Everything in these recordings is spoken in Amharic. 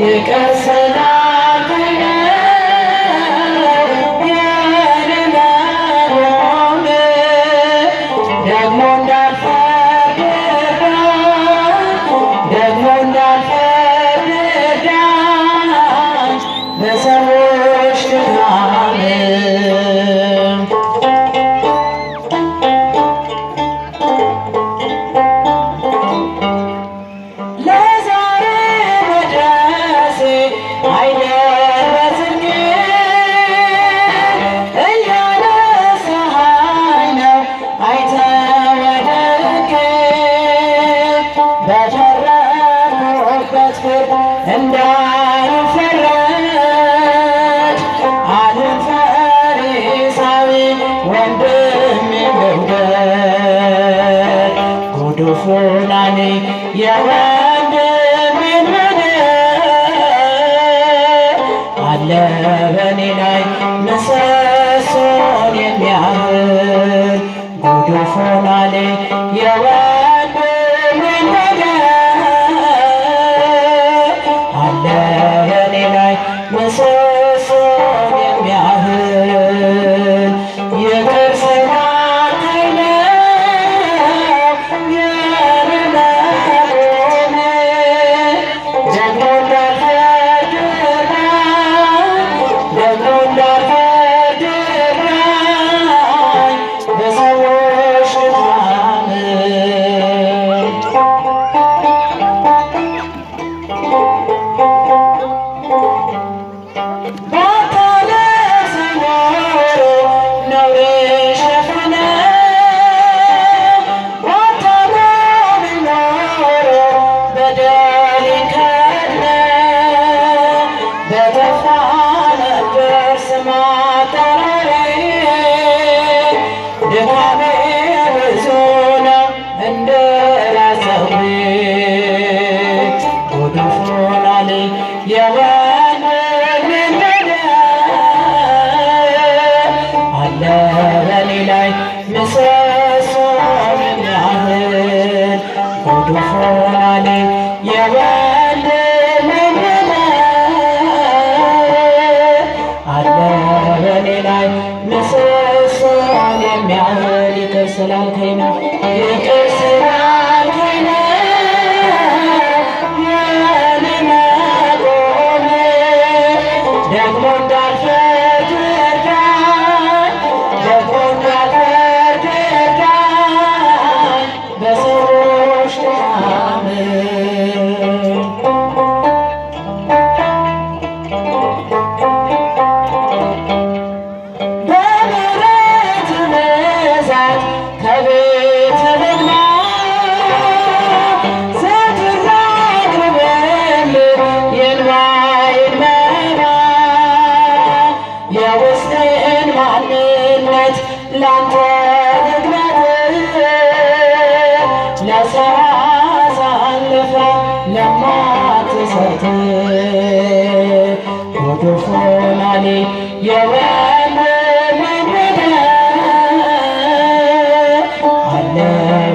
ይቅር ስላልከኝ የኔ መቆም ደግሞ እንዳልፈርድ ደግሞ እንዳልፈርድ እርዳኝ በሰዎች ድካም እንዳልፈረድ አልን ፈሪሳዊ ወንድሜ መውደድ ጉድፉ ናኔ የወንድሜን በደል አለ በኔ ላይ ምሰሶን የሚያህል ጉድፉ ናኔ የወንድሜን በኔ ላይ ምሰሶን የሚያህል ይቅር ስላልከኝ ነው የኔ መቆም ደግሞ እንዳልፈርድ ደግሞ እንዳልፈርድ እርዳኝ በሰዎች ድካም ድካሜ ብዙ ነው እንደ ራሰዌ ጉድፉ ናኔ የወንድሜን በደል አለ በኔ ላይ ምሰሶን የሚያህል ጉድፉ ናኔ የወንድሜን በደል አለ በኔ ላይ ምሰሶን የሚያህል ይቅር ስላልከኝ ነው ይቅር ስላልከኝ ነው የኔ መቆም ደግሞ እንዳልፈርድ እርዳኝ ደግሞ እንዳልፈርድ እርዳኝ በሰዎች ድካም ከቤት ልግባ ዘወትር ላቅርብልህ የእንባዬን መባ የውስጤን ማንነት ላንተ ልግለጥ ለሰው አሳልፈህ ለማትሰጥ ጉድፉ ናኔ የወንድሜን በደል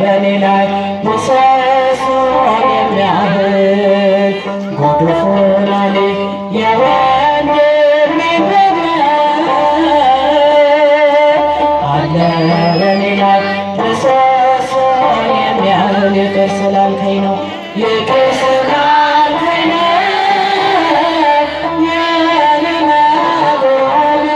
በኔ ላይ ምሰሶን የሚያህል ጉድፉ ናኔ የወንድሜን በደል አለ በኔ ላይ ምሰሶን የሚያህል ይቅር ስላልከኝ ነው ይቅር ስላልከኝ ነው የኔ መቆም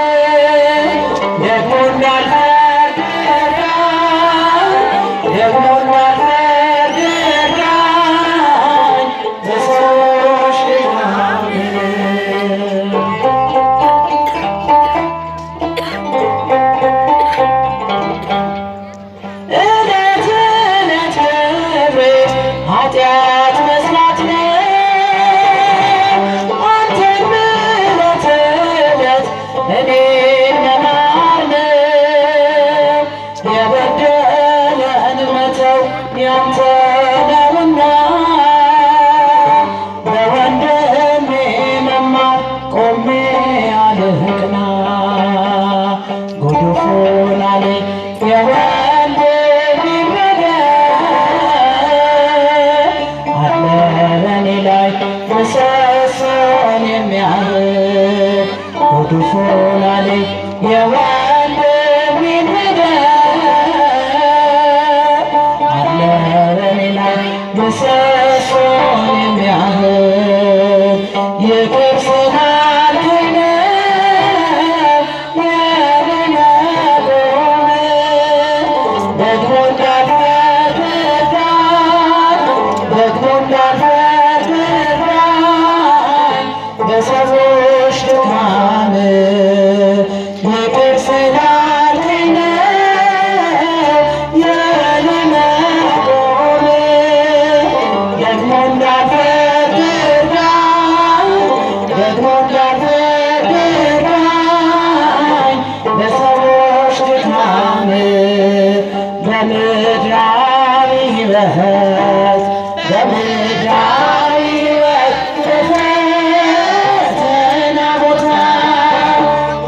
ቅዱሱን አለኝ የወንድሜን በደል አለ በኔ ላይ ምሰሶን የሚያህል ይቅር ስላልከኝ ነው የኔ መቆም ደግሞ እንዳልፈርድብኝ በሰዎች ድካም ይቅር ስላልከኝ ነው የኔ መቆም ደግሞ እንዳልፈርድብኝ በሰዎች ድካም በምድራዊ ሕይወት በፈተና ቦታ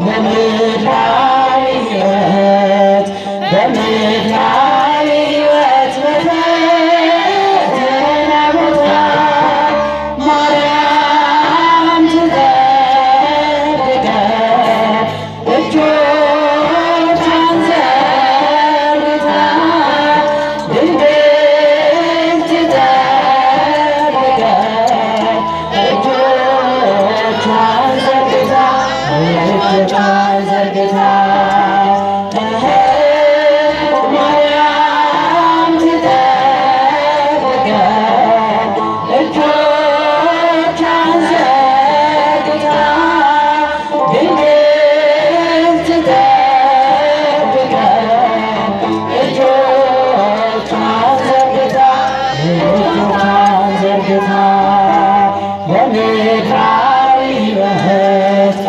በምድራዊ ሕይወት በፈተና ቦታ ማርያም ትጠብቀን እጆቿን ዘርግታ ድንግል ትጠብቀን እጆቿን ዘርግታ ማርያም ትጠብቀን እጆቿን ዘርግታ ድንግል ትጠብቀን እጆቿን ዘርግታ በምድራዊ ሕይወት